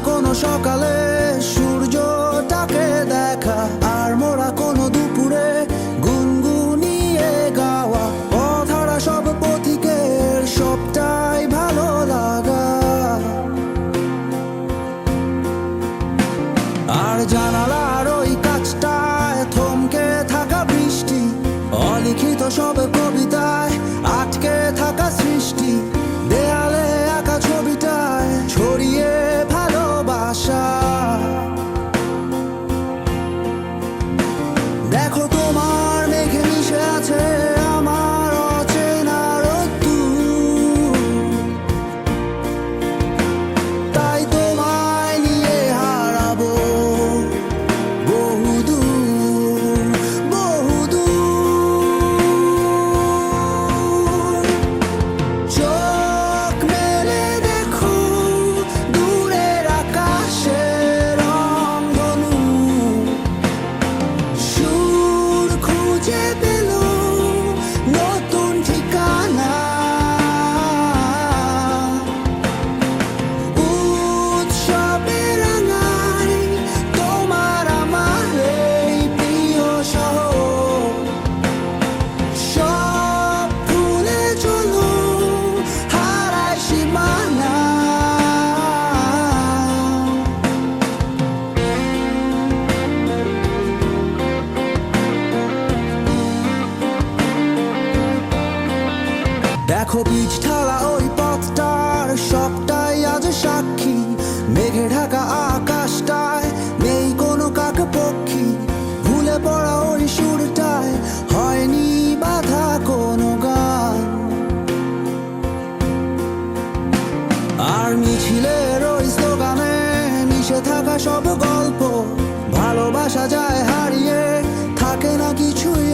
কোনো সকালে সূর্যটাকে দেখা, আর মোরা কোনো দুপুরে গুনগুনিয়ে গাওয়া কথাটা সব পথিকের সবটাই ভালো লাগা। আর জানালার ওই কাছটায় থমকে থাকা বৃষ্টি, অলিখিত সব কবিতায় আটকে থাকা সৃষ্টি, দেয়ালে আঁকা ছবিটায় ছড়িয়ে ভালোবাসা। দেখো তোমার মেঘে মিশে আছে আমার অচেনা রোদ্দুর, তাই তোমায় নিয়ে হারাবো বহুদূর বহুদূর। চোখ মেলে দেখো দূরের আকাশের রংধনু, সুর খুঁজে পেল নতুন ঠিকানা। উৎসবে রাঙায় তোমার আমার এই প্রিয় শহর, সব ভুলে চলো হারায় সীমানা। দেখো বীজ ঢালা ওই পথটার সবটাই আজ সাক্ষী, মেঘে ঢাকা আকাশটায় নেই কোনো কাক পক্ষী, ভুলে পড়া ওই সুরটায় হয়নি বাধা কোনো গান। আর মিছিলের ওই স্লোগানে মিশে থাকা সব গল্প, ভালোবাসা যায় হারিয়ে থাকে না কিছুই